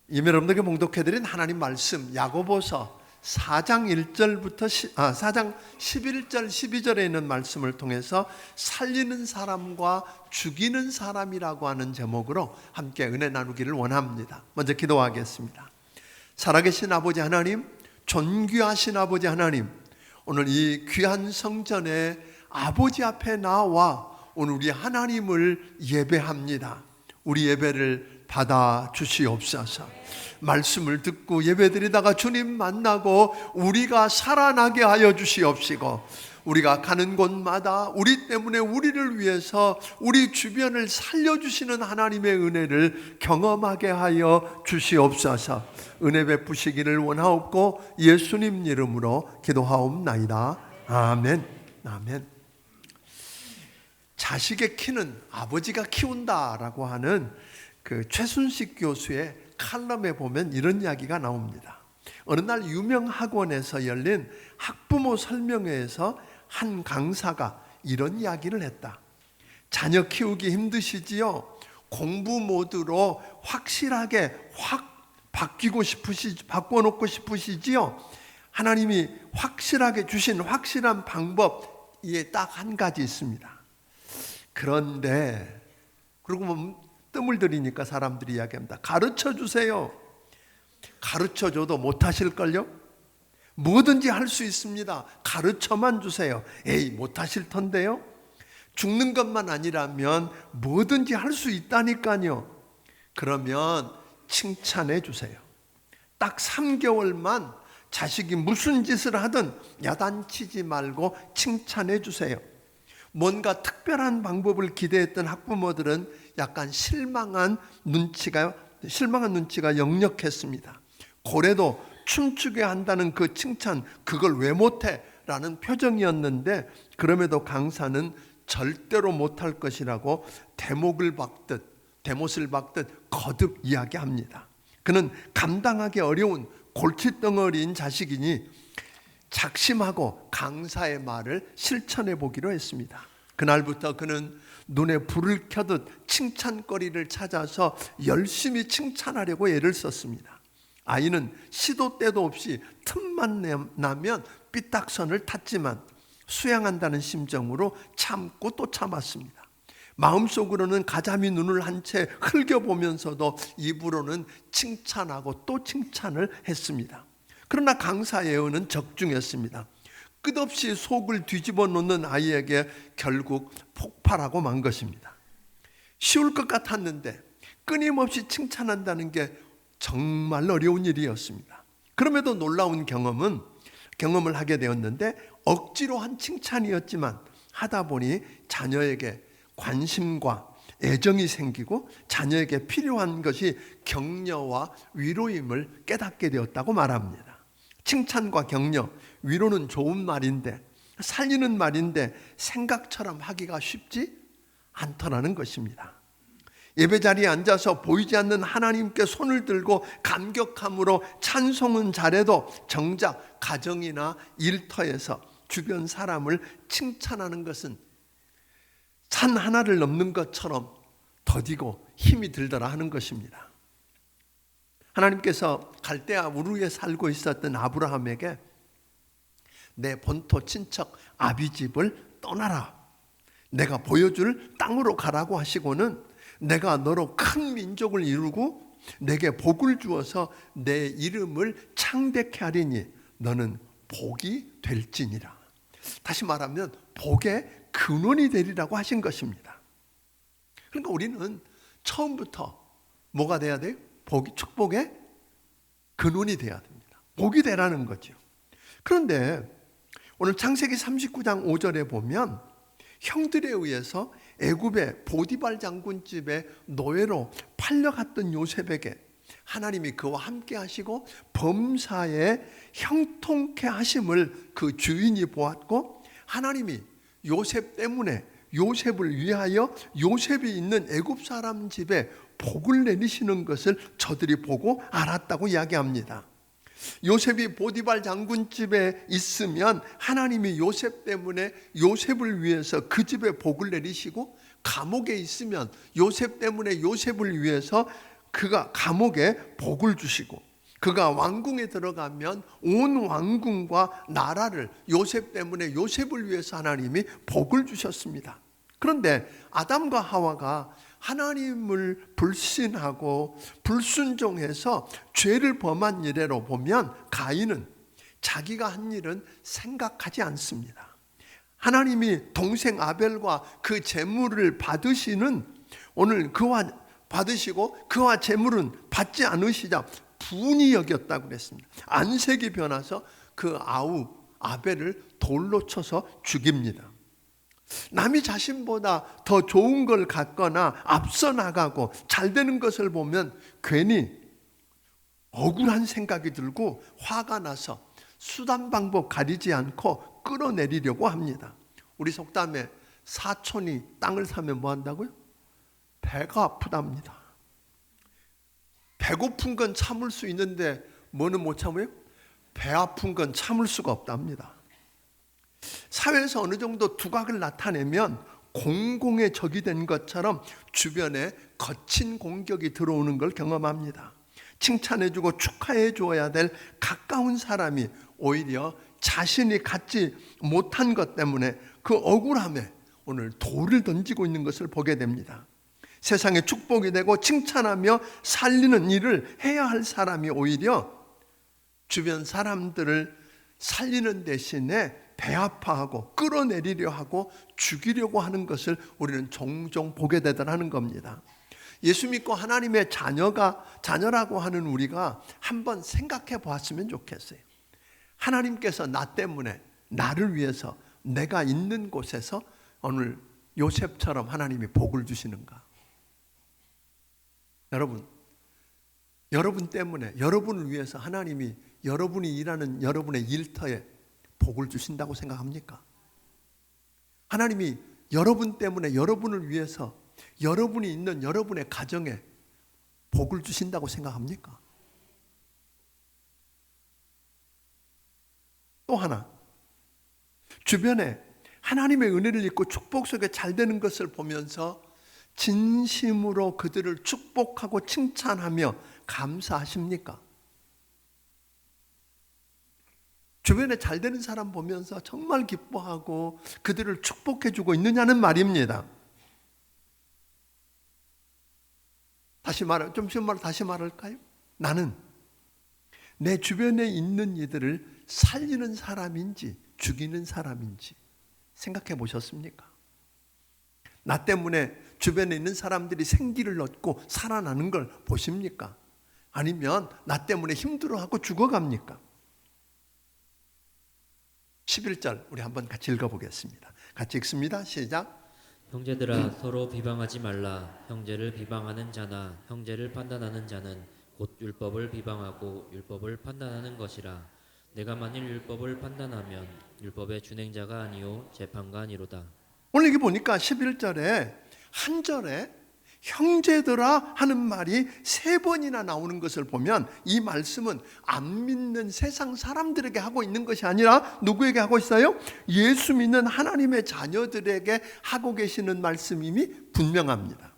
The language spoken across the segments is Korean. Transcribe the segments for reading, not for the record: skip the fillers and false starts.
여러분들에게 봉독해드린 하나님 말씀 야고보서 4장 11절 12절에 있는 말씀을 통해서 살리는 사람과 죽이는 사람이라고 하는 제목으로 함께 은혜 나누기를 원합니다. 먼저 기도하겠습니다. 살아계신 아버지 하나님, 존귀하신 아버지 하나님, 오늘 이 귀한 성전에 아버지 앞에 나와 오늘 우리 하나님을 예배합니다. 우리 예배를 받아 주시옵소서. 말씀을 듣고 예배드리다가 주님 만나고 우리가 살아나게 하여 주시옵시고, 우리가 가는 곳마다 우리 때문에 우리를 위해서 우리 주변을 살려주시는 하나님의 은혜를 경험하게 하여 주시옵소서. 은혜 베푸시기를 원하옵고 예수님 이름으로 기도하옵나이다. 아멘. 아멘. 자식의 키는 아버지가 키운다라고 하는 그 최순식 교수의 칼럼에 보면 이런 이야기가 나옵니다. 어느 날 유명 학원에서 열린 학부모 설명회에서 한 강사가 이런 이야기를 했다. 자녀 키우기 힘드시지요? 공부 모드로 확실하게 확 바꿔놓고 싶으시지요? 하나님이 확실하게 주신 확실한 방법이 딱 한 가지 있습니다. 그런데 그리고 뭐 뜸을 들이니까 사람들이 이야기합니다. 가르쳐 주세요. 가르쳐 줘도 못하실걸요? 뭐든지 할 수 있습니다. 가르쳐만 주세요. 에이, 못하실 텐데요? 죽는 것만 아니라면 뭐든지 할 수 있다니까요. 그러면 칭찬해 주세요. 딱 3개월만 자식이 무슨 짓을 하든 야단치지 말고 칭찬해 주세요. 뭔가 특별한 방법을 기대했던 학부모들은 약간 실망한 눈치가 역력했습니다. 고래도 춤추게 한다는 그 칭찬, 그걸 왜 못해? 라는 표정이었는데, 그럼에도 강사는 절대로 못할 것이라고 대못을 박듯 거듭 이야기합니다. 그는 감당하기 어려운 골칫덩어리인 자식이니 작심하고 강사의 말을 실천해 보기로 했습니다. 그날부터 그는 눈에 불을 켜듯 칭찬거리를 찾아서 열심히 칭찬하려고 애를 썼습니다. 아이는 시도 때도 없이 틈만 나면 삐딱선을 탔지만 수양한다는 심정으로 참고 또 참았습니다. 마음속으로는 가자미 눈을 한 채 흘겨보면서도 입으로는 칭찬하고 또 칭찬을 했습니다. 그러나 강사 예언은 적중했습니다. 끝없이 속을 뒤집어 놓는 아이에게 결국 폭발하고 만 것입니다. 쉬울 것 같았는데 끊임없이 칭찬한다는 게 정말 어려운 일이었습니다. 그럼에도 놀라운 경험을 하게 되었는데, 억지로 한 칭찬이었지만 하다 보니 자녀에게 관심과 애정이 생기고 자녀에게 필요한 것이 격려와 위로임을 깨닫게 되었다고 말합니다. 칭찬과 격려, 위로는 좋은 말인데, 살리는 말인데 생각처럼 하기가 쉽지 않더라는 것입니다. 예배 자리에 앉아서 보이지 않는 하나님께 손을 들고 감격함으로 찬송은 잘해도 정작 가정이나 일터에서 주변 사람을 칭찬하는 것은 산 하나를 넘는 것처럼 더디고 힘이 들더라 하는 것입니다. 하나님께서 갈대아 우르에 살고 있었던 아브라함에게 내 본토 친척 아비집을 떠나라, 내가 보여줄 땅으로 가라고 하시고는 내가 너로 큰 민족을 이루고 내게 복을 주어서 내 이름을 창대케 하리니 너는 복이 될지니라. 다시 말하면 복의 근원이 되리라고 하신 것입니다. 그러니까 우리는 처음부터 뭐가 돼야 돼요? 축복의 근원이 돼야 됩니다. 복이 되라는 거죠. 그런데 오늘 창세기 39장 5절에 보면 형들에 의해서 애굽의 보디발 장군 집에 노예로 팔려갔던 요셉에게 하나님이 그와 함께 하시고 범사에 형통케 하심을 그 주인이 보았고, 하나님이 요셉 때문에 요셉을 위하여 요셉이 있는 애굽 사람 집에 복을 내리시는 것을 저들이 보고 알았다고 이야기합니다. 요셉이 보디발 장군 집에 있으면 하나님이 요셉 때문에 요셉을 위해서 그 집에 복을 내리시고, 감옥에 있으면 요셉 때문에 요셉을 위해서 그가 감옥에 복을 주시고 그가 왕궁에 들어가면 온 왕궁과 나라를 요셉 때문에 요셉을 위해서 하나님이 복을 주셨습니다. 그런데 아담과 하와가 하나님을 불신하고 불순종해서 죄를 범한 이래로 보면 가인은 자기가 한 일은 생각하지 않습니다. 하나님이 동생 아벨과 그 제물을 받으시는 오늘 그와 받으시고 그와 제물은 받지 않으시자 분이 여겼다고 그랬습니다. 안색이 변해서 그 아우 아벨을 돌로 쳐서 죽입니다. 남이 자신보다 더 좋은 걸 갖거나 앞서 나가고 잘 되는 것을 보면 괜히 억울한 생각이 들고 화가 나서 수단 방법 가리지 않고 끌어내리려고 합니다. 우리 속담에 사촌이 땅을 사면 뭐 한다고요? 배가 아프답니다. 배고픈 건 참을 수 있는데 뭐는 못 참아요? 배 아픈 건 참을 수가 없답니다. 사회에서 어느 정도 두각을 나타내면 공공의 적이 된 것처럼 주변에 거친 공격이 들어오는 걸 경험합니다. 칭찬해주고 축하해줘야 될 가까운 사람이 오히려 자신이 갖지 못한 것 때문에 그 억울함에 오늘 돌을 던지고 있는 것을 보게 됩니다. 세상에 축복이 되고 칭찬하며 살리는 일을 해야 할 사람이 오히려 주변 사람들을 살리는 대신에 배 아파하고 끌어내리려 하고 죽이려고 하는 것을 우리는 종종 보게 되더라는 겁니다. 예수 믿고 하나님의 자녀라고 하는 우리가 한번 생각해 보았으면 좋겠어요. 하나님께서 나 때문에 나를 위해서 내가 있는 곳에서 오늘 요셉처럼 하나님이 복을 주시는가? 여러분 때문에 여러분을 위해서 하나님이 여러분이 일하는 여러분의 일터에 복을 주신다고 생각합니까? 하나님이 여러분 때문에 여러분을 위해서 여러분이 있는 여러분의 가정에 복을 주신다고 생각합니까? 또 하나, 주변에 하나님의 은혜를 입고 축복 속에 잘 되는 것을 보면서 진심으로 그들을 축복하고 칭찬하며 감사하십니까? 주변에 잘 되는 사람 보면서 정말 기뻐하고 그들을 축복해주고 있느냐는 말입니다. 다시 말할까요? 나는 내 주변에 있는 이들을 살리는 사람인지 죽이는 사람인지 생각해 보셨습니까? 나 때문에 주변에 있는 사람들이 생기를 얻고 살아나는 걸 보십니까? 아니면 나 때문에 힘들어하고 죽어갑니까? 11절 우리 한번 같이 읽어보겠습니다. 같이 읽습니다. 시작. 형제들아 서로 비방하지 말라. 형제를 비방하는 자나 형제를 판단하는 자는 곧 율법을 비방하고 율법을 판단하는 것이라. 내가 만일 율법을 판단하면 율법의 준행자가 아니요 재판관이로다. 오늘 여기 보니까 11절에 한 절에 형제들아 하는 말이 3번이나 나오는 것을 보면 이 말씀은 안 믿는 세상 사람들에게 하고 있는 것이 아니라 누구에게 하고 있어요? 예수 믿는 하나님의 자녀들에게 하고 계시는 말씀임이 분명합니다.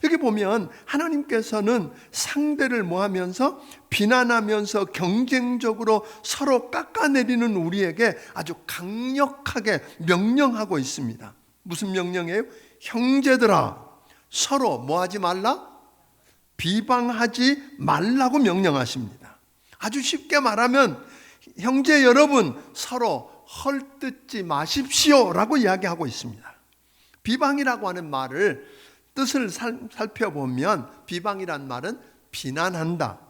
여기 보면 하나님께서는 상대를 뭐하면서 비난하면서 경쟁적으로 서로 깎아내리는 우리에게 아주 강력하게 명령하고 있습니다. 무슨 명령이에요? 형제들아 서로 뭐하지 말라? 비방하지 말라고 명령하십니다. 아주 쉽게 말하면 형제 여러분 서로 헐뜯지 마십시오 라고 이야기하고 있습니다. 비방이라고 하는 말을 뜻을 살펴보면 비방이란 말은 비난한다,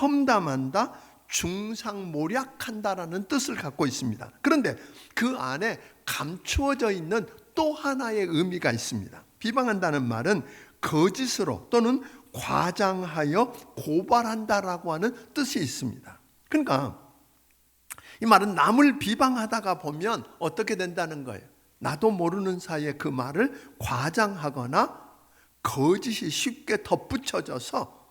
험담한다, 중상모략한다라는 뜻을 갖고 있습니다. 그런데 그 안에 감추어져 있는 또 하나의 의미가 있습니다. 비방한다는 말은 거짓으로 또는 과장하여 고발한다라고 하는 뜻이 있습니다. 그러니까 이 말은 남을 비방하다가 보면 어떻게 된다는 거예요? 나도 모르는 사이에 그 말을 과장하거나 거짓이 쉽게 덧붙여져서,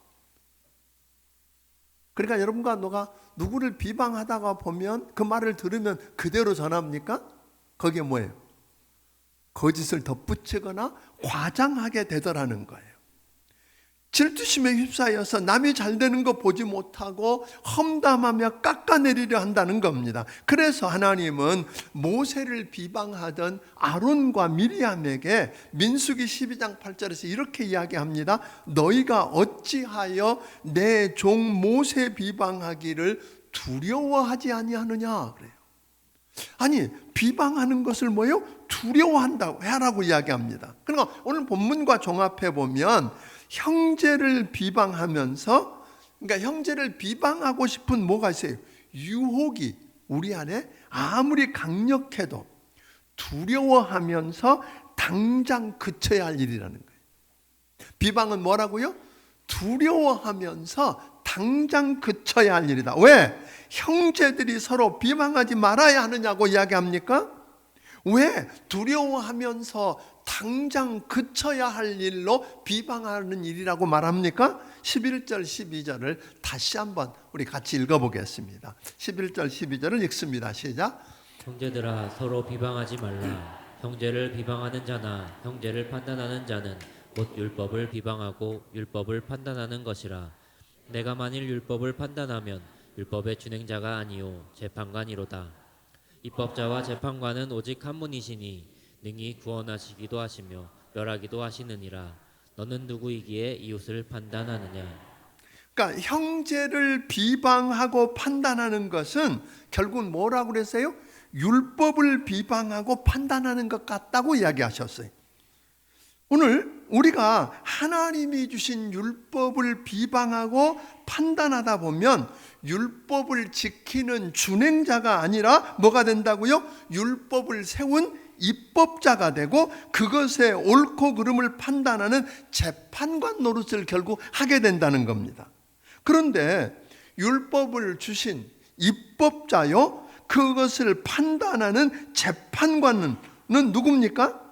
그러니까 여러분과 너가 누구를 비방하다가 보면 그 말을 들으면 그대로 전합니까? 그게 뭐예요? 거짓을 덧붙이거나 과장하게 되더라는 거예요. 질투심에 휩싸여서 남이 잘 되는 거 보지 못하고 험담하며 깎아내리려 한다는 겁니다. 그래서 하나님은 모세를 비방하던 아론과 미리암에게 민수기 12장 8절에서 이렇게 이야기합니다. 너희가 어찌하여 내 종 모세 비방하기를 두려워하지 아니하느냐 그래요. 아니, 비방하는 것을 뭐예요? 두려워한다고 하라고 이야기합니다. 그러니까 오늘 본문과 종합해 보면 형제를 비방하면서, 그러니까 형제를 비방하고 싶은 뭐가 있어요? 유혹이 우리 안에 아무리 강력해도 두려워하면서 당장 그쳐야 할 일이라는 거예요. 비방은 뭐라고요? 두려워하면서 당장 그쳐야 할 일이다. 왜? 형제들이 서로 비방하지 말아야 하느냐고 이야기합니까? 왜? 두려워하면서 당장 그쳐야 할 일로 비방하는 일이라고 말합니까? 11절 12절을 다시 한번 우리 같이 읽어보겠습니다. 11절 12절을 읽습니다. 시작. 형제들아 서로 비방하지 말라. 형제를 비방하는 자나 형제를 판단하는 자는 곧 율법을 비방하고 율법을 판단하는 것이라. 내가 만일 율법을 판단하면 율법의 준행자가 아니요 재판관이로다. 입법자와 재판관은 오직 한 분이시니 능히 구원하시기도 하시며 멸하기도 하시느니라. 너는 누구이기에 이웃을 판단하느냐. 그러니까 형제를 비방하고 판단하는 것은 결국은 뭐라고 그랬어요? 율법을 비방하고 판단하는 것 같다고 이야기하셨어요. 오늘 우리가 하나님이 주신 율법을 비방하고 판단하다 보면 율법을 지키는 준행자가 아니라 뭐가 된다고요? 율법을 세운 입법자가 되고 그것의 옳고 그름을 판단하는 재판관 노릇을 결국 하게 된다는 겁니다. 그런데 율법을 주신 입법자요, 그것을 판단하는 재판관은 누굽니까?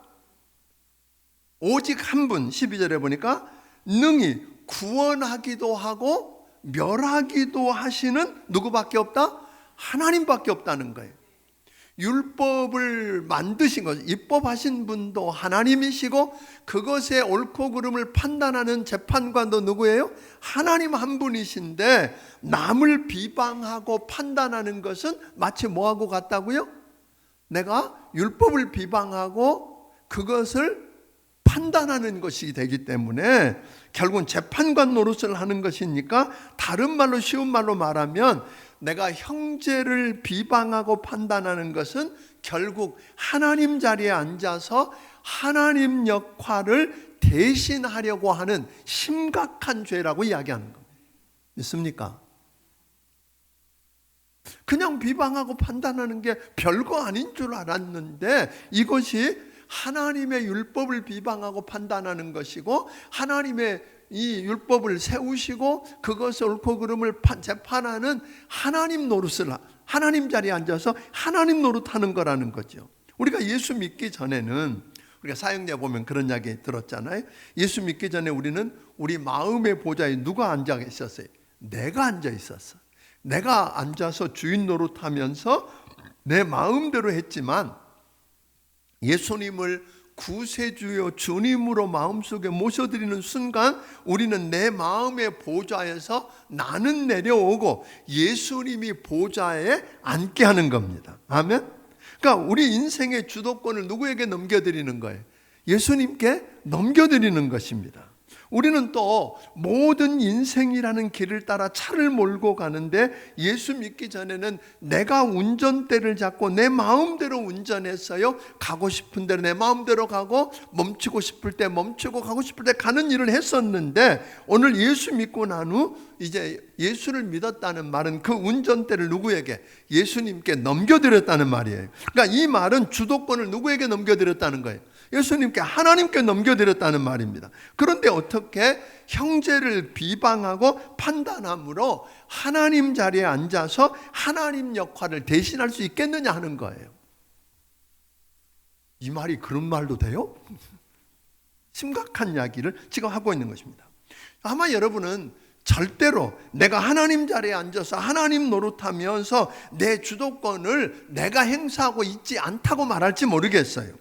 오직 한 분. 12절에 보니까 능히 구원하기도 하고 멸하기도 하시는 누구밖에 없다? 하나님밖에 없다는 거예요. 율법을 만드신 것, 입법하신 분도 하나님이시고 그것의 옳고 그름을 판단하는 재판관도 누구예요? 하나님 한 분이신데 남을 비방하고 판단하는 것은 마치 뭐하고 같다고요? 내가 율법을 비방하고 그것을 판단하는 것이 되기 때문에 결국은 재판관 노릇을 하는 것이니까, 다른 말로 쉬운 말로 말하면 내가 형제를 비방하고 판단하는 것은 결국 하나님 자리에 앉아서 하나님 역할을 대신하려고 하는 심각한 죄라고 이야기하는 겁니다. 믿습니까? 그냥 비방하고 판단하는 게 별거 아닌 줄 알았는데 이것이 하나님의 율법을 비방하고 판단하는 것이고, 하나님의 이 율법을 세우시고 그것을 옳고 그름을 재판하는 하나님 노릇을, 하나님 자리에 앉아서 하나님 노릇하는 거라는 거죠. 우리가 예수 믿기 전에는, 우리가 사역에 보면 그런 이야기 들었잖아요. 예수 믿기 전에 우리는 우리 마음의 보좌에 누가 앉아 있었어요? 내가 앉아 있었어. 내가 앉아서 주인 노릇하면서 내 마음대로 했지만, 예수님을 구세주요 주님으로 마음속에 모셔드리는 순간 우리는 내 마음의 보좌에서 나는 내려오고 예수님이 보좌에 앉게 하는 겁니다. 아멘. 그러니까 우리 인생의 주도권을 누구에게 넘겨드리는 거예요? 예수님께 넘겨드리는 것입니다. 우리는 또 모든 인생이라는 길을 따라 차를 몰고 가는데, 예수 믿기 전에는 내가 운전대를 잡고 내 마음대로 운전했어요. 가고 싶은 대로 내 마음대로 가고, 멈추고 싶을 때 멈추고, 가고 싶을 때 가는 일을 했었는데, 오늘 예수 믿고 난 후 이제 예수를 믿었다는 말은 그 운전대를 누구에게? 예수님께 넘겨드렸다는 말이에요. 그러니까 이 말은 주도권을 누구에게 넘겨드렸다는 거예요? 예수님께, 하나님께 넘겨드렸다는 말입니다. 그런데 어떻게 형제를 비방하고 판단함으로 하나님 자리에 앉아서 하나님 역할을 대신할 수 있겠느냐 하는 거예요. 이 말이 그런 말도 돼요? 심각한 이야기를 지금 하고 있는 것입니다. 아마 여러분은 절대로 내가 하나님 자리에 앉아서 하나님 노릇하면서 내 주도권을 내가 행사하고 있지 않다고 말할지 모르겠어요.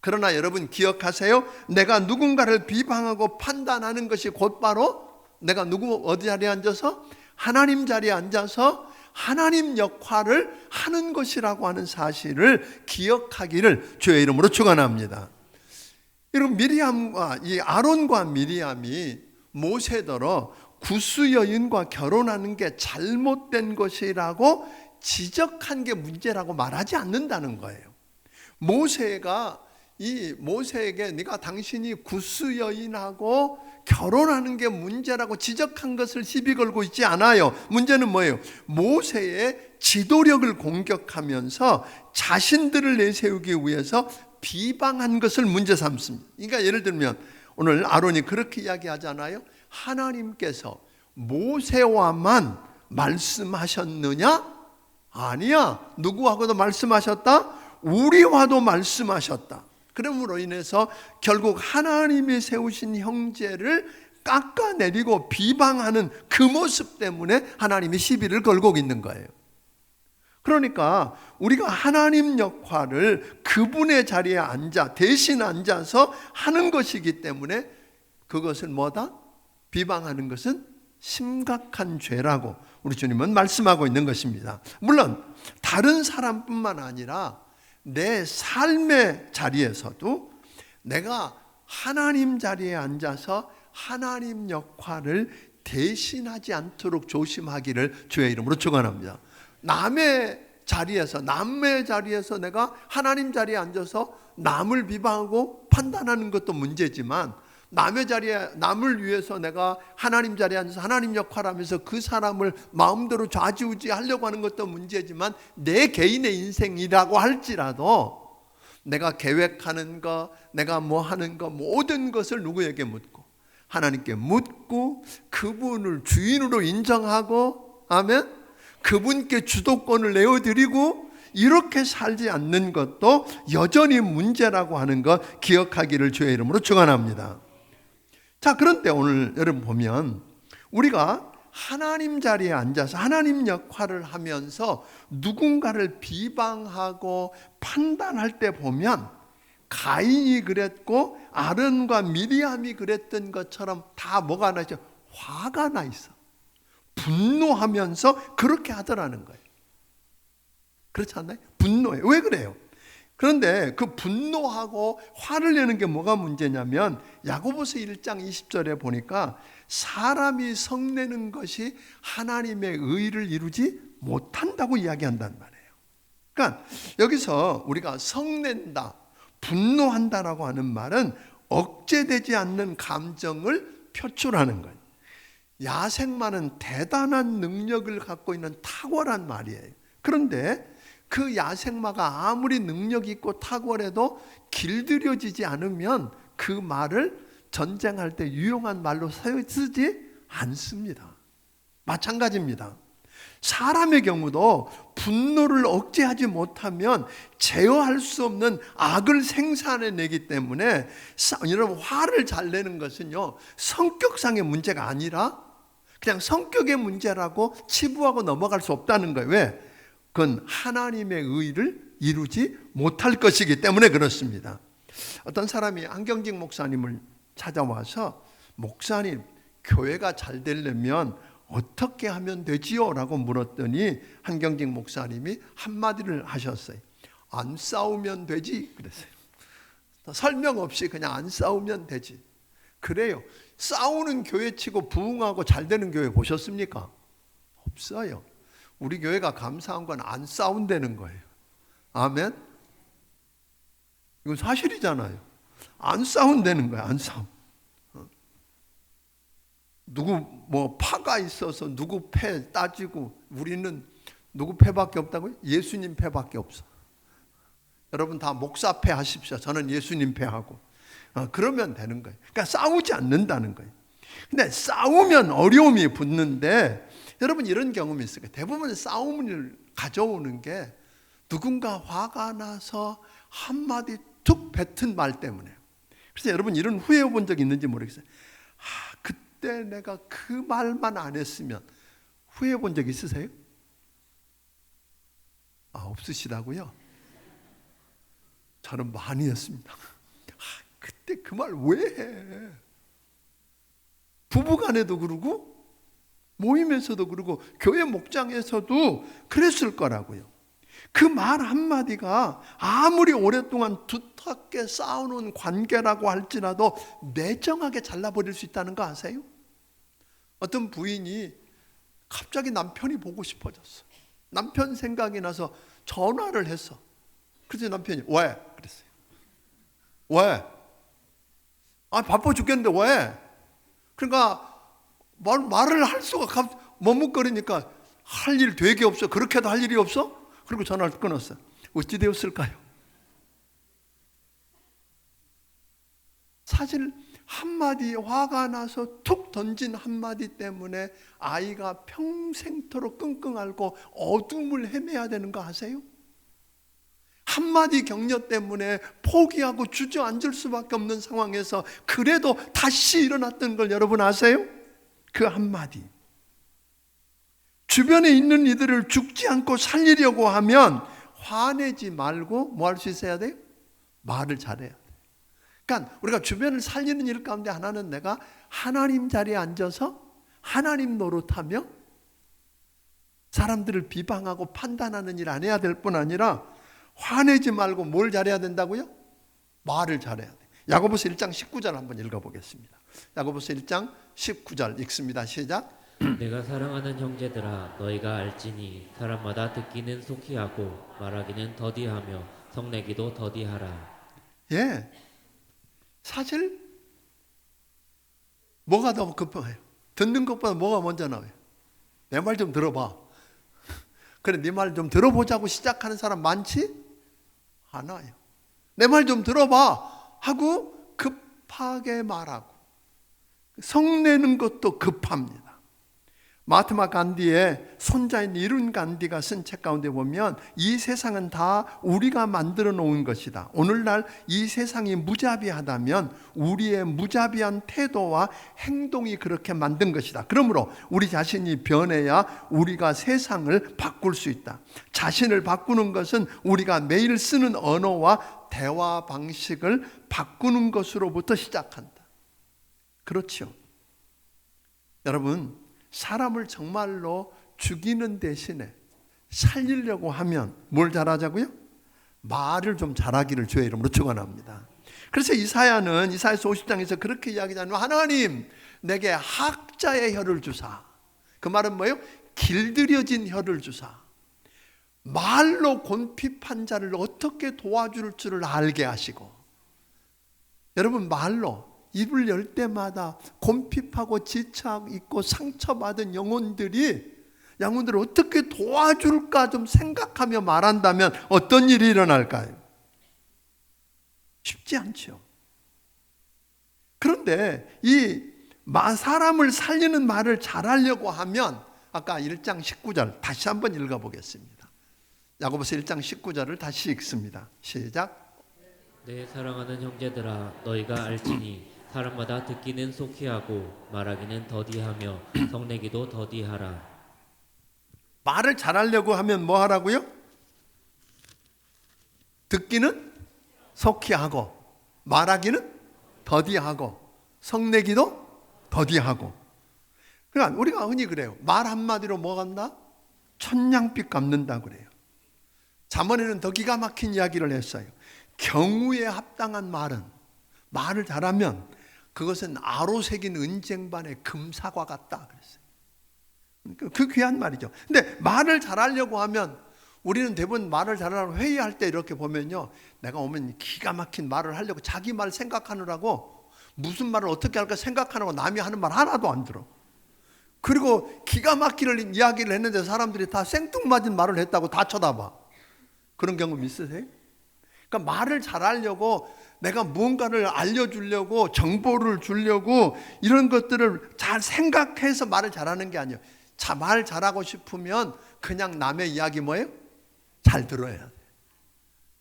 그러나 여러분 기억하세요. 내가 누군가를 비방하고 판단하는 것이 곧바로 내가 어디 자리에 앉아서? 하나님 자리에 앉아서 하나님 역할을 하는 것이라고 하는 사실을 기억하기를 주의 이름으로 축원합니다. 여러분, 이 아론과 미리암이 모세더러 구스 여인과 결혼하는 게 잘못된 것이라고 지적한 게 문제라고 말하지 않는다는 거예요. 모세에게 네가 당신이 구스 여인하고 결혼하는 게 문제라고 지적한 것을 시비 걸고 있지 않아요. 문제는 뭐예요? 모세의 지도력을 공격하면서 자신들을 내세우기 위해서 비방한 것을 문제 삼습니다. 그러니까 예를 들면 오늘 아론이 그렇게 이야기하잖아요. 하나님께서 모세와만 말씀하셨느냐? 아니야. 누구하고도 말씀하셨다? 우리와도 말씀하셨다. 그러므로 인해서 결국 하나님이 세우신 형제를 깎아내리고 비방하는 그 모습 때문에 하나님이 시비를 걸고 있는 거예요. 그러니까 우리가 하나님 역할을 그분의 자리에 대신 앉아서 하는 것이기 때문에 그것을 뭐다? 비방하는 것은 심각한 죄라고 우리 주님은 말씀하고 있는 것입니다. 물론 다른 사람뿐만 아니라 내 삶의 자리에서도 내가 하나님 자리에 앉아서 하나님 역할을 대신하지 않도록 조심하기를 주의 이름으로 축원합니다. 남의 자리에서 내가 하나님 자리에 앉아서 남을 비방하고 판단하는 것도 문제지만 남의 자리에 남을 위해서 내가 하나님 자리에 앉아서 하나님 역할을 하면서 그 사람을 마음대로 좌지우지하려고 하는 것도 문제지만 내 개인의 인생이라고 할지라도 내가 계획하는 거, 내가 뭐 하는 거 모든 것을 누구에게 묻고 하나님께 묻고 그분을 주인으로 인정하고 아멘? 그분께 주도권을 내어드리고 이렇게 살지 않는 것도 여전히 문제라고 하는 것 기억하기를 주의 이름으로 축원합니다. 자, 그런데 오늘 여러분 보면 우리가 하나님 자리에 앉아서 하나님 역할을 하면서 누군가를 비방하고 판단할 때 보면 가인이 그랬고 아론과 미리암이 그랬던 것처럼 다 뭐가 나죠? 화가 나 있어. 분노하면서 그렇게 하더라는 거예요. 그렇지 않나요? 분노해. 왜 그래요? 그런데 그 분노하고 화를 내는 게 뭐가 문제냐면 야고보서 1장 20절에 보니까 사람이 성내는 것이 하나님의 의를 이루지 못한다고 이야기한단 말이에요. 그러니까 여기서 우리가 성낸다, 분노한다라고 하는 말은 억제되지 않는 감정을 표출하는 거예요. 야생마는 대단한 능력을 갖고 있는 탁월한 말이에요. 그런데 그 야생마가 아무리 능력 있고 탁월해도 길들여지지 않으면 그 말을 전쟁할 때 유용한 말로 쓰지 않습니다. 마찬가지입니다. 사람의 경우도 분노를 억제하지 못하면 제어할 수 없는 악을 생산해내기 때문에 여러분 화를 잘 내는 것은요 성격상의 문제가 아니라 그냥 성격의 문제라고 치부하고 넘어갈 수 없다는 거예요. 왜? 그건 하나님의 의를 이루지 못할 것이기 때문에 그렇습니다. 어떤 사람이 한경직 목사님을 찾아와서 목사님, 교회가 잘 되려면 어떻게 하면 되지요? 라고 물었더니 한경직 목사님이 한마디를 하셨어요. 안 싸우면 되지 그랬어요. 설명 없이 그냥 안 싸우면 되지. 그래요. 싸우는 교회치고 부흥하고 잘 되는 교회 보셨습니까? 없어요. 우리 교회가 감사한 건 안 싸운다는 거예요. 아멘? 이건 사실이잖아요. 안 싸운다는 거예요. 안 싸움. 누구 뭐 파가 있어서 누구 패 따지고 우리는 누구 패밖에 없다고요? 예수님 패밖에 없어. 여러분 다 목사 패 하십시오. 저는 예수님 패 하고. 그러면 되는 거예요. 그러니까 싸우지 않는다는 거예요. 근데 싸우면 어려움이 붙는데 여러분 이런 경험이 있어요. 대부분 싸움을 가져오는 게 누군가 화가 나서 한마디 툭 뱉은 말 때문에. 그래서 여러분 이런 후회해 본 적 있는지 모르겠어요. 그때 내가 그 말만 안 했으면 후회해 본 적 있으세요? 없으시다고요? 저는 많이 했습니다. 근데 그 말 왜 해? 부부간에도 그러고 모임에서도 그러고 교회 목장에서도 그랬을 거라고요. 그 말 한마디가 아무리 오랫동안 두텁게 쌓아놓은 관계라고 할지라도 매정하게 잘라버릴 수 있다는 거 아세요? 어떤 부인이 갑자기 남편이 보고 싶어졌어. 남편 생각이 나서 전화를 했어. 그래서 남편이 왜? 그랬어요. 왜? 바빠 죽겠는데 왜? 그러니까 말을 할 수가 머뭇거리니까 할 일 되게 없어. 그렇게도 할 일이 없어? 그리고 전화를 끊었어요. 어찌 되었을까요? 사실 한마디 화가 나서 툭 던진 한마디 때문에 아이가 평생토록 끙끙 앓고 어둠을 헤매야 되는 거 아세요? 한마디 격려 때문에 포기하고 주저앉을 수밖에 없는 상황에서 그래도 다시 일어났던 걸 여러분 아세요? 그 한마디. 주변에 있는 이들을 죽지 않고 살리려고 하면 화내지 말고 뭐 할 수 있어야 돼요? 말을 잘해야 돼요. 그러니까 우리가 주변을 살리는 일 가운데 하나는 내가 하나님 자리에 앉아서 하나님 노릇하며 사람들을 비방하고 판단하는 일 안 해야 될 뿐 아니라 화내지 말고 뭘 잘해야 된다고요? 말을 잘해야 돼요. 야고보서 1장 19절 한번 읽어보겠습니다. 야고보서 1장 19절 읽습니다. 시작. 내가 사랑하는 형제들아 너희가 알지니 사람마다 듣기는 속히 하고 말하기는 더디하며 성내기도 더디하라. 예, 사실 뭐가 더 급해요? 듣는 것보다 뭐가 먼저 나와요? 내 말 좀 들어봐. 그래, 네 말 좀 들어보자고 시작하는 사람 많지? 않아요. 내 말 좀 들어봐 하고 급하게 말하고 성내는 것도 급합니다. 마하트마 간디의 손자인 이룬 간디가 쓴 책 가운데 보면 이 세상은 다 우리가 만들어 놓은 것이다. 오늘날 이 세상이 무자비하다면 우리의 무자비한 태도와 행동이 그렇게 만든 것이다. 그러므로 우리 자신이 변해야 우리가 세상을 바꿀 수 있다. 자신을 바꾸는 것은 우리가 매일 쓰는 언어와 대화 방식을 바꾸는 것으로부터 시작한다. 그렇죠. 여러분, 사람을 정말로 죽이는 대신에 살리려고 하면 뭘 잘하자고요? 말을 좀 잘하기를 주의 이름으로 축원합니다. 그래서 이사야는 이사야서 50장에서 그렇게 이야기하잖아요. 하나님, 내게 학자의 혀를 주사. 그 말은 뭐예요? 길들여진 혀를 주사. 말로 곤핍한 자를 어떻게 도와줄 줄을 알게 하시고, 여러분, 말로 입을 열 때마다 곤핍하고 지쳐 있고 상처받은 영혼들을 어떻게 도와줄까 좀 생각하며 말한다면 어떤 일이 일어날까요? 쉽지 않죠. 그런데 이 사람을 살리는 말을 잘하려고 하면 아까 1장 19절 다시 한번 읽어보겠습니다. 야고보서 1장 19절을 다시 읽습니다. 시작. 내 사랑하는 형제들아 너희가 알지니 사람마다 듣기는 속히 하고 말하기는 더디하며 성내기도 더디하라. 말을 잘하려고 하면 뭐 하라고요? 듣기는 속히 하고 말하기는 더디하고 성내기도 더디하고. 그러니까 우리가 흔히 그래요. 말 한마디로 뭐 간다? 천냥빛 갚는다 그래요. 잠언에는 더 기가 막힌 이야기를 했어요. 경우에 합당한 말을 잘하면 그것은 아로 새긴 은쟁반의 금사과 같다 그랬어요. 그 귀한 말이죠. 근데 말을 잘하려고 하면 우리는 대부분 말을 잘하려고 회의할 때 이렇게 보면요, 내가 오면 기가 막힌 말을 하려고 자기 말 생각하느라고 무슨 말을 어떻게 할까 생각하느라고 남이 하는 말 하나도 안 들어. 그리고 기가 막히는 이야기를 했는데 사람들이 다 생뚱맞은 말을 했다고 다 쳐다봐. 그런 경험 있으세요? 그러니까 말을 잘하려고 내가 무언가를 알려주려고 정보를 주려고 이런 것들을 잘 생각해서 말을 잘하는 게 아니에요. 말 잘하고 싶으면 그냥 남의 이야기 뭐예요? 잘 들어야 돼.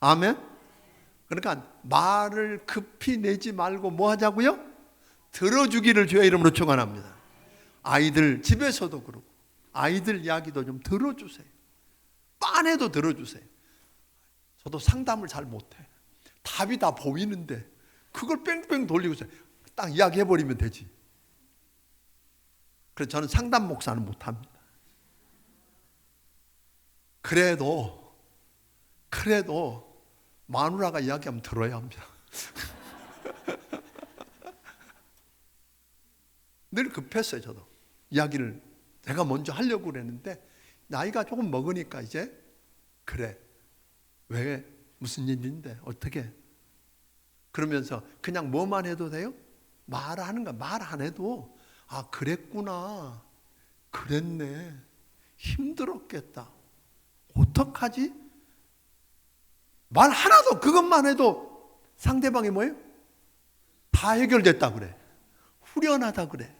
아멘? 그러니까 말을 급히 내지 말고 뭐 하자고요? 들어주기를 주의 이름으로 축원합니다. 아이들 집에서도 그러고 아이들 이야기도 좀 들어주세요. 빤해도 들어주세요. 저도 상담을 잘 못해. 답이 다 보이는데 그걸 뺑뺑 돌리고서 딱 이야기해버리면 되지. 그래서 저는 상담 목사는 못합니다. 그래도 마누라가 이야기하면 들어야 합니다. 늘 급했어요. 저도 이야기를 내가 먼저 하려고 그랬는데 나이가 조금 먹으니까 이제 그래 왜 무슨 일인데 어떻게 그러면서 그냥 뭐만 해도 돼요? 말하는 거 말 안 해도 아 그랬구나 그랬네 힘들었겠다 어떡하지? 말 하나도 그것만 해도 상대방이 뭐예요? 다 해결됐다 그래. 후련하다 그래.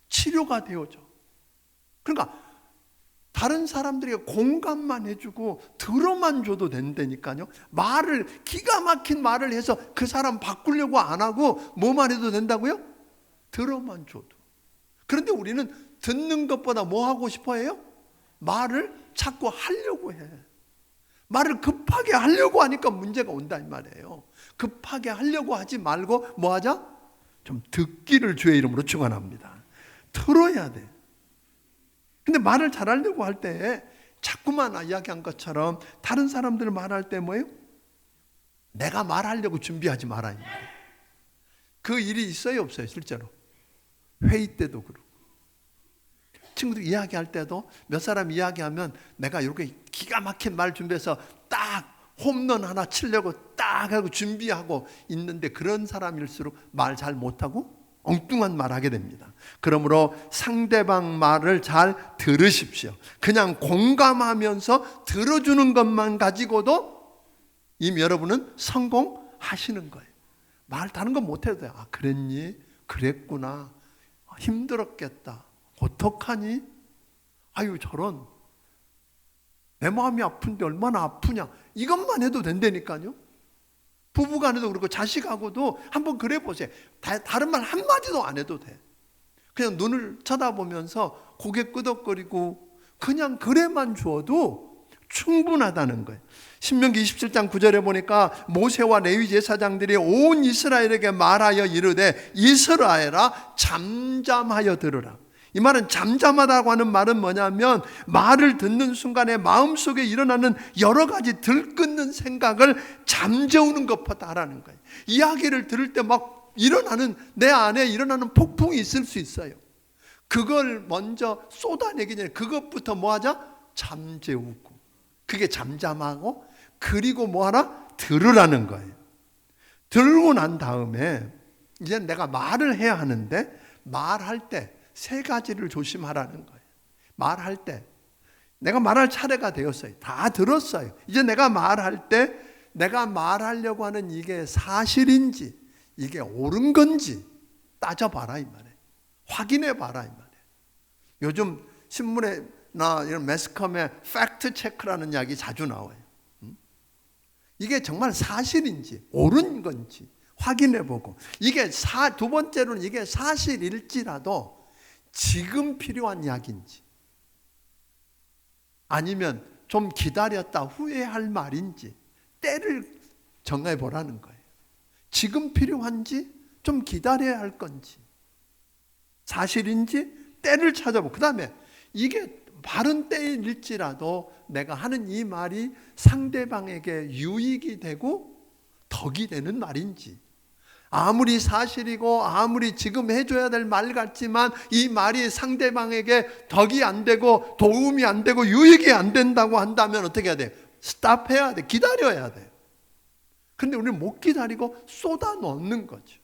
치료가 되어져. 그러니까 다른 사람들에게 공감만 해주고 들어만 줘도 된다니까요. 말을 기가 막힌 말을 해서 그 사람 바꾸려고 안 하고 뭐만 해도 된다고요? 들어만 줘도. 그런데 우리는 듣는 것보다 뭐 하고 싶어 해요? 말을 자꾸 하려고 해. 말을 급하게 하려고 하니까 문제가 온다 이 말이에요. 급하게 하려고 하지 말고 뭐 하자? 좀 듣기를 주의 이름으로 축원합니다. 들어야 돼. 근데 말을 잘하려고 할 때 자꾸만 이야기한 것처럼 다른 사람들 말할 때 뭐예요? 내가 말하려고 준비하지 마라. 그 일이 있어요 없어요 실제로? 회의 때도 그렇고 친구들 이야기할 때도 몇 사람 이야기하면 내가 이렇게 기가 막힌 말 준비해서 딱 홈런 하나 치려고 딱 하고 준비하고 있는데 그런 사람일수록 말 잘 못하고 엉뚱한 말 하게 됩니다. 그러므로 상대방 말을 잘 들으십시오. 그냥 공감하면서 들어주는 것만 가지고도 이미 여러분은 성공하시는 거예요. 말 다른 건 못해도 돼요. 아 그랬니? 그랬구나. 힘들었겠다. 어떡하니? 아유 저런 내 마음이 아픈데 얼마나 아프냐 이것만 해도 된다니까요. 부부간에도 그렇고 자식하고도 한번 그래 보세요. 다른 말 한마디도 안 해도 돼. 그냥 눈을 쳐다보면서 고개 끄덕거리고 그냥 그래만 주어도 충분하다는 거예요. 신명기 27장 9절에 보니까 모세와 레위 제사장들이 온 이스라엘에게 말하여 이르되 이스라엘아 잠잠하여 들으라. 이 말은 잠잠하다고 하는 말은 뭐냐면 말을 듣는 순간에 마음속에 일어나는 여러 가지 들끓는 생각을 잠재우는 것보다라는 거예요. 이야기를 들을 때 막 일어나는 내 안에 일어나는 폭풍이 있을 수 있어요. 그걸 먼저 쏟아내기 전에 그것부터 뭐 하자? 잠재우고 그게 잠잠하고 그리고 뭐 하라? 들으라는 거예요. 들고 난 다음에 이제 내가 말을 해야 하는데 말할 때 세 가지를 조심하라는 거예요. 말할 때 내가 말할 차례가 되었어요. 다 들었어요. 이제 내가 말할 때 내가 말하려고 하는 이게 사실인지 이게 옳은 건지 따져봐라 이 말이에요. 확인해봐라 이 말이에요. 요즘 신문에나 이런 매스컴에 팩트 체크라는 이야기 자주 나와요. 이게 정말 사실인지 옳은 건지 확인해보고 이게 두 번째로는 이게 사실일지라도 지금 필요한 이야기인지 아니면 좀 기다렸다 후회할 말인지 때를 정해보라는 거예요. 지금 필요한지 좀 기다려야 할 건지 사실인지 때를 찾아보고 그 다음에 이게 바른 때일지라도 내가 하는 이 말이 상대방에게 유익이 되고 덕이 되는 말인지 아무리 사실이고 아무리 지금 해줘야 될 말 같지만 이 말이 상대방에게 덕이 안 되고 도움이 안 되고 유익이 안 된다고 한다면 어떻게 해야 돼요? 스탑해야 돼. 기다려야 돼요. 그런데 우리는 못 기다리고 쏟아 넣는 거죠.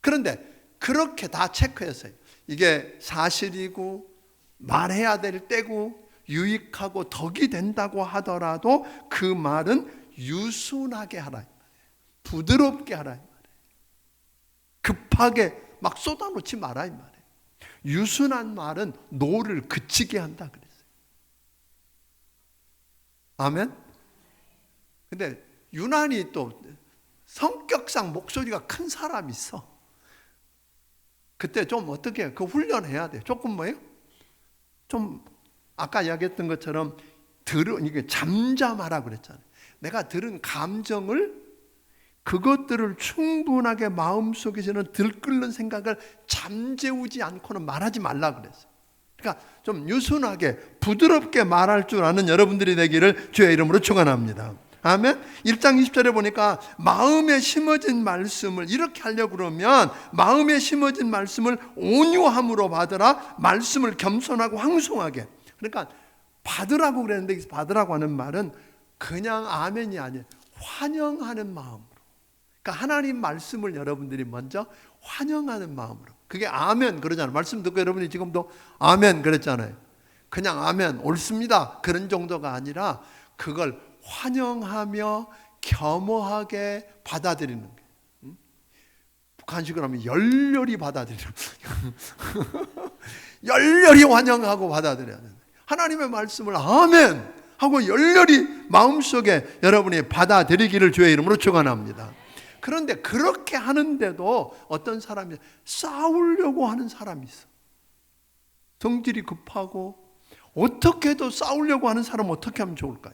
그런데 그렇게 다 체크했어요. 이게 사실이고 말해야 될 때고 유익하고 덕이 된다고 하더라도 그 말은 유순하게 하라. 부드럽게 하라. 급하게 막 쏟아놓지 마라 이 말이에요. 유순한 말은 노를 그치게 한다 그랬어요. 아멘? 근데 유난히 또 성격상 목소리가 큰 사람이 있어. 그때 좀 어떻게 그 훈련해야 돼. 조금 뭐예요? 좀 아까 이야기했던 것처럼 이게 잠잠하라 그랬잖아요. 내가 들은 감정을 그것들을 충분하게 마음속에서는 들끓는 생각을 잠재우지 않고는 말하지 말라 그랬어요. 그러니까 좀 유순하게 부드럽게 말할 줄 아는 여러분들이 되기를 주의 이름으로 축원합니다. 아멘. 1장 20절에 보니까 마음에 심어진 말씀을 이렇게 하려고 그러면 마음에 심어진 말씀을 온유함으로 받으라. 말씀을 겸손하고 황송하게. 그러니까 받으라고 그랬는데 받으라고 하는 말은 그냥 아멘이 아니에요. 환영하는 마음으로. 그러니까 하나님 말씀을 여러분들이 먼저 환영하는 마음으로. 그게 아멘 그러잖아요. 말씀 듣고 여러분이 지금도 아멘 그랬잖아요. 그냥 아멘 옳습니다 그런 정도가 아니라 그걸 환영하며 겸허하게 받아들이는 거예요. 북한식으로 하면 열렬히 받아들이는 열렬히 환영하고 받아들여야 돼요. 하나님의 말씀을 아멘 하고 열렬히 마음속에 여러분이 받아들이기를 주의 이름으로 축원합니다. 그런데 그렇게 하는데도 어떤 사람이 싸우려고 하는 사람이 있어. 성질이 급하고 어떻게 해도 싸우려고 하는 사람은 어떻게 하면 좋을까요?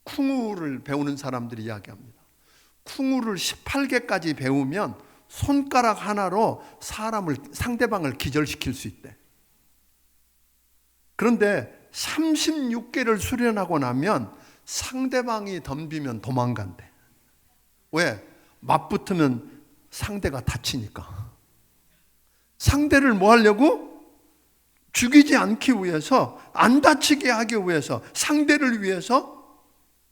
쿵우를 배우는 사람들이 이야기합니다. 쿵우를 18개까지 배우면 손가락 하나로 상대방을 기절시킬 수 있대. 그런데 36개를 수련하고 나면 상대방이 덤비면 도망간대. 왜? 맞붙으면 상대가 다치니까. 상대를 뭐 하려고? 죽이지 않기 위해서, 안 다치게 하기 위해서, 상대를 위해서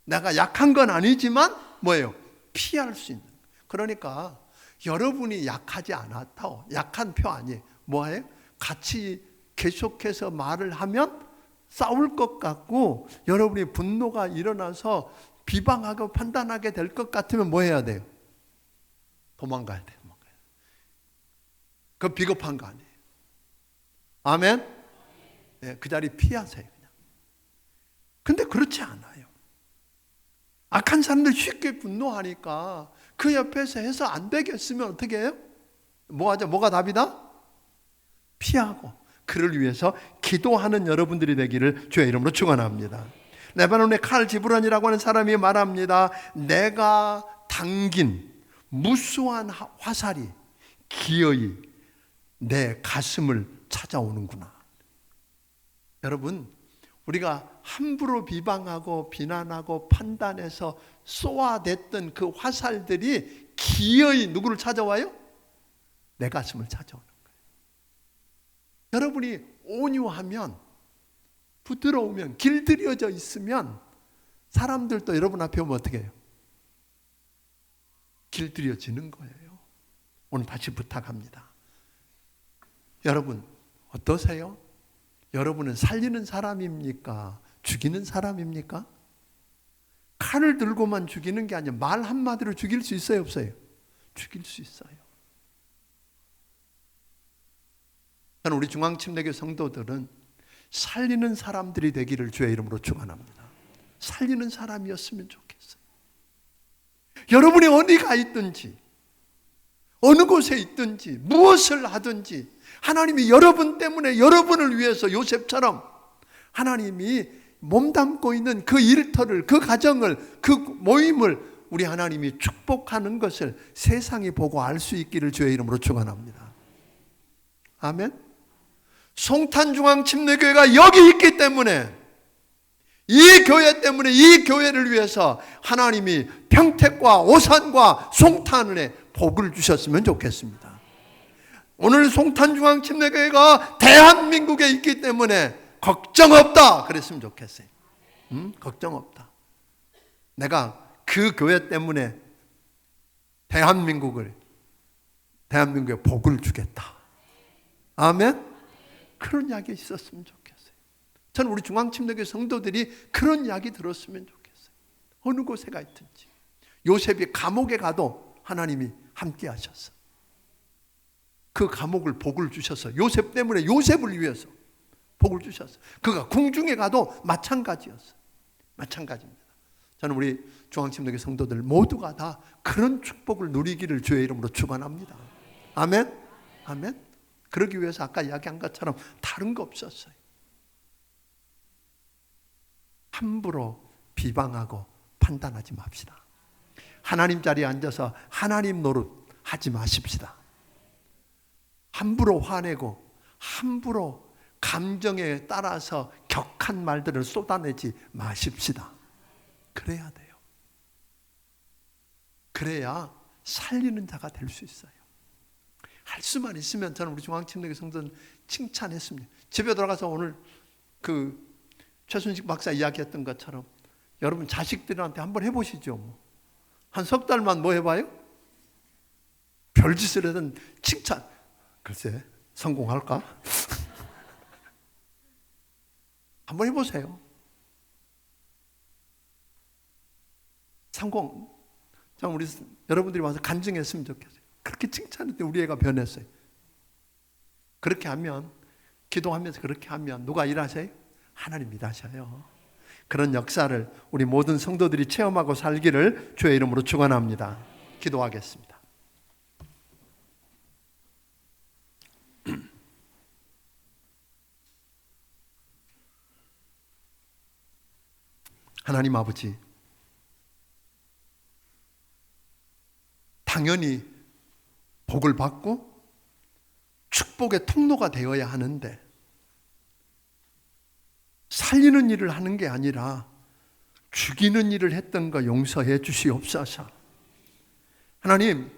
내가 약한 건 아니지만 뭐예요? 피할 수 있는. 그러니까 여러분이 약하지 않았다. 약한 표 아니에요. 뭐예요? 같이 계속해서 말을 하면 싸울 것 같고 여러분이 분노가 일어나서 비방하고 판단하게 될 것 같으면 뭐 해야 돼요? 도망가야 돼요. 그거 비겁한 거 아니에요. 아멘? 네, 그 자리 피하세요. 그냥. 근데 그렇지 않아요. 악한 사람들 쉽게 분노하니까 그 옆에서 해서 안 되겠으면 어떻게 해요? 뭐 하죠? 뭐가 답이다? 피하고 그를 위해서 기도하는 여러분들이 되기를 주의 이름으로 축원합니다. 레바논의 칼 지브론이라고 하는 사람이 말합니다. 내가 당긴 무수한 화살이 기어이 내 가슴을 찾아오는구나. 여러분, 우리가 함부로 비방하고 비난하고 판단해서 쏘아댔던 그 화살들이 기어이 누구를 찾아와요? 내 가슴을 찾아오는 거예요. 여러분이 온유하면, 부드러우면, 길들여져 있으면 사람들도 여러분 앞에 오면 어떻게 해요? 길들여지는 거예요. 오늘 다시 부탁합니다. 여러분 어떠세요? 여러분은 살리는 사람입니까? 죽이는 사람입니까? 칼을 들고만 죽이는 게 아니라 말 한마디로 죽일 수 있어요, 없어요? 죽일 수 있어요. 저는 우리 중앙침례교 성도들은 살리는 사람들이 되기를 주의 이름으로 축원합니다. 살리는 사람이었으면 좋겠어요. 여러분이 어디가 있든지 어느 곳에 있든지 무엇을 하든지 하나님이 여러분 때문에 여러분을 위해서 요셉처럼 하나님이 몸담고 있는 그 일터를, 그 가정을, 그 모임을 우리 하나님이 축복하는 것을 세상이 보고 알 수 있기를 주의 이름으로 축원합니다. 아멘. 송탄중앙침례교회가 여기 있기 때문에, 이 교회 때문에, 이 교회를 위해서 하나님이 평택과 오산과 송탄에 복을 주셨으면 좋겠습니다. 오늘 송탄중앙침례교회가 대한민국에 있기 때문에 걱정 없다 그랬으면 좋겠어요. 걱정 없다. 내가 그 교회 때문에 대한민국에 복을 주겠다. 아멘. 그런 이야기 있었으면 좋겠어요. 저는 우리 중앙침례교회 성도들이 그런 이야기 들었으면 좋겠어요. 어느 곳에 가 있든지. 요셉이 감옥에 가도 하나님이 함께 하셨어. 그 감옥을 복을 주셔서 요셉 때문에, 요셉을 위해서 복을 주셨어. 그가 궁중에 가도 마찬가지였어. 마찬가지입니다. 저는 우리 중앙침례교회 성도들 모두가 다 그런 축복을 누리기를 주의 이름으로 축원합니다. 아멘. 아멘. 그러기 위해서 아까 이야기한 것처럼 다른 거 없었어요. 함부로 비방하고 판단하지 맙시다. 하나님 자리에 앉아서 하나님 노릇 하지 마십시다. 함부로 화내고 함부로 감정에 따라서 격한 말들을 쏟아내지 마십시다. 그래야 돼요. 그래야 살리는 자가 될 수 있어요. 할 수만 있으면 저는 우리 중앙침례교 성도는 칭찬했습니다. 집에 돌아가서 오늘 그 최순식 박사 이야기했던 것처럼 여러분 자식들한테 한번 해보시죠. 한 석 달만 뭐 해봐요? 별짓을 하든 칭찬. 글쎄 성공할까? 한번 해보세요. 성공. 우리 여러분들이 와서 간증했으면 좋겠어요. 그렇게 칭찬했더니 우리 애가 변했어요. 그렇게 하면, 기도하면서 그렇게 하면 누가 일하세요? 하나님 일하셔요. 그런 역사를 우리 모든 성도들이 체험하고 살기를 주의 이름으로 축원합니다. 기도하겠습니다. 하나님 아버지, 당연히 복을 받고 축복의 통로가 되어야 하는데 살리는 일을 하는 게 아니라 죽이는 일을 했던 거 용서해 주시옵소서. 하나님이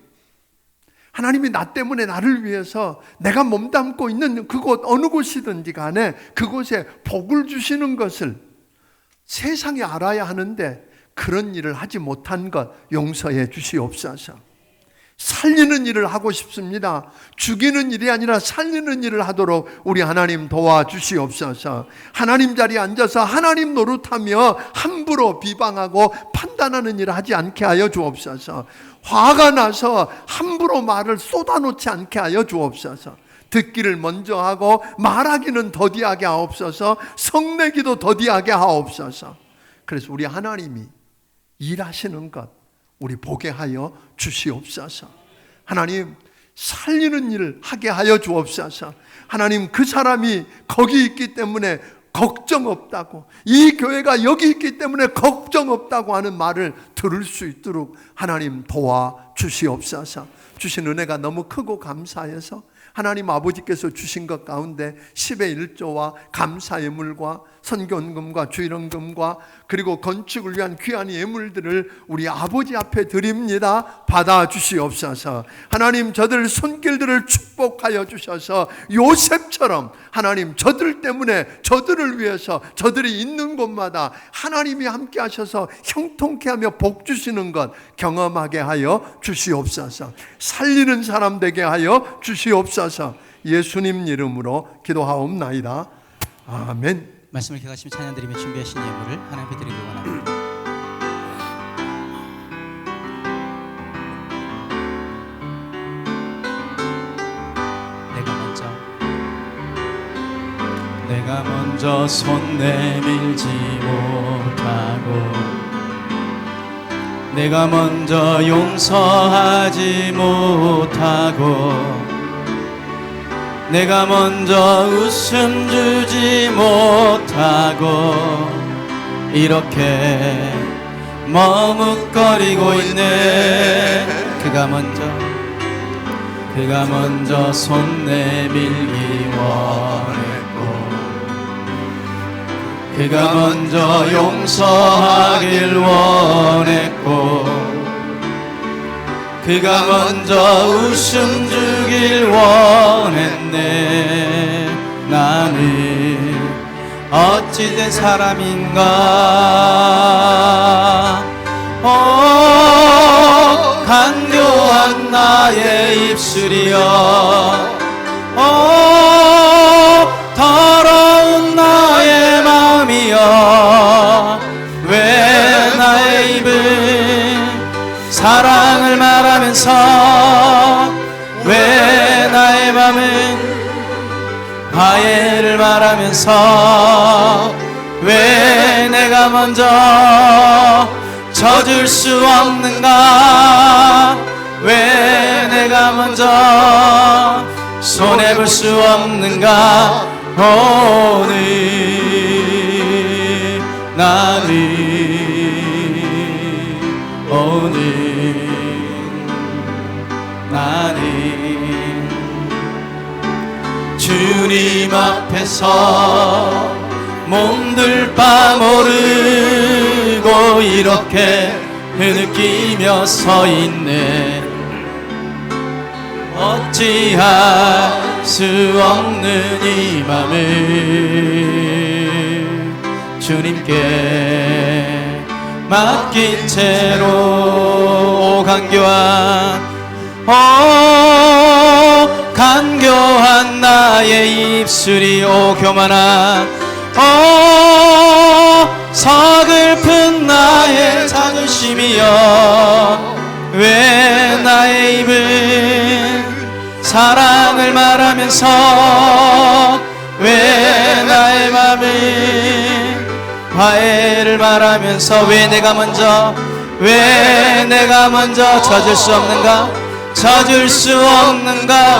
나 때문에 나를 위해서 내가 몸담고 있는 그곳 어느 곳이든지 간에 그곳에 복을 주시는 것을 세상이 알아야 하는데 그런 일을 하지 못한 것 용서해 주시옵소서. 살리는 일을 하고 싶습니다. 죽이는 일이 아니라 살리는 일을 하도록 우리 하나님 도와주시옵소서. 하나님 자리에 앉아서 하나님 노릇하며 함부로 비방하고 판단하는 일을 하지 않게 하여 주옵소서. 화가 나서 함부로 말을 쏟아놓지 않게 하여 주옵소서. 듣기를 먼저 하고 말하기는 더디하게 하옵소서. 성내기도 더디하게 하옵소서. 그래서 우리 하나님이 일하시는 것 우리 보게 하여 주시옵소서. 하나님, 살리는 일을 하게 하여 주옵소서. 하나님, 그 사람이 거기 있기 때문에 걱정 없다고, 이 교회가 여기 있기 때문에 걱정 없다고 하는 말을 들을 수 있도록 하나님 도와 주시옵소서. 주신 은혜가 너무 크고 감사해서 하나님 아버지께서 주신 것 가운데 10의 1조와 감사 예물과 선견금과 주일원금과 그리고 건축을 위한 귀한 예물들을 우리 아버지 앞에 드립니다. 받아 주시옵소서. 하나님, 저들 손길들을 축복하여 주셔서 요셉처럼 하나님 저들 때문에 저들을 위해서 저들이 있는 곳마다 하나님이 함께 하셔서 형통케 하며 복 주시는 것 경험하게 하여 주시옵소서. 살리는 사람 되게 하여 주시옵소서. 예수님 이름으로 기도하옵나이다. 아멘. 말씀을 기억하시며 찬양 드리며 준비하신 예물을 하나님 앞에 드리기 원합니다. 내가 먼저 손 내밀지 못하고 내가 먼저 용서하지 못하고 내가 먼저 웃음 주지 못하고 이렇게 머뭇거리고 있네. 그가 먼저 손 내밀기 원했고 그가 먼저 용서하길 원했고 그가 먼저 웃음 주길 원했네. 나는 어찌된 사람인가. 간교한 나의 입술이여, 더러운 나의 마음이여, 왜 나의 입은 사랑을 말하면서 왜 나의 맘은 화해를 말하면서 왜 내가 먼저 져줄 수 없는가. 왜 내가 먼저 손해볼 수 없는가. 오늘 나는 주님 앞에서 몸둘 바 모르고 이렇게 흐느끼며 서 있네. 어찌할 수 없는 이 맘을 주님께 맡긴 채로 간교한 나의 입술이 교만한 서글픈 나의 자존심이여 왜 나의 입은 사랑을 말하면서 왜 나의 맘은 화해를 말하면서 왜 내가 먼저 젖을 수 없는가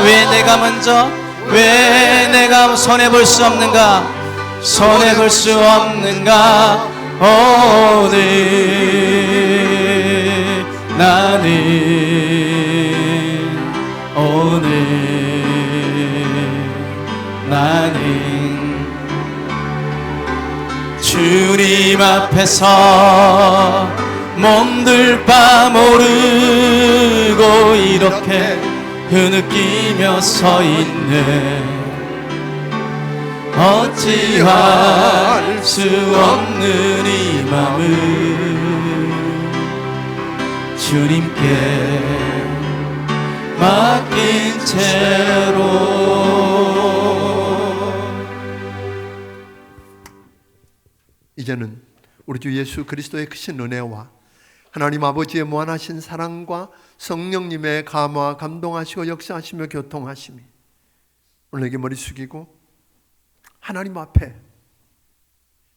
왜 내가 먼저 왜 내가 손해볼 수 없는가 나는 주님 앞에서 몸둘 바 모르고 이렇게 흐느끼며 서 있네. 어찌할 수 없는 이 맘을 주님께 맡긴 채로. 이제는 우리 주 예수 그리스도의 크신 은혜와 하나님 아버지의 무한하신 사랑과 성령님의 감화 감동하시고 역사하시며 교통하심이 오늘에게 머리 숙이고 하나님 앞에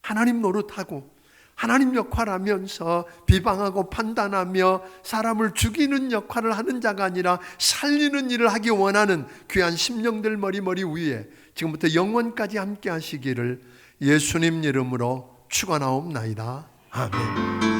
하나님 노릇하고 하나님 역할하면서 비방하고 판단하며 사람을 죽이는 역할을 하는 자가 아니라 살리는 일을 하기 원하는 귀한 심령들 머리 위에 지금부터 영원까지 함께 하시기를 예수님 이름으로 축원하옵나이다. 아멘.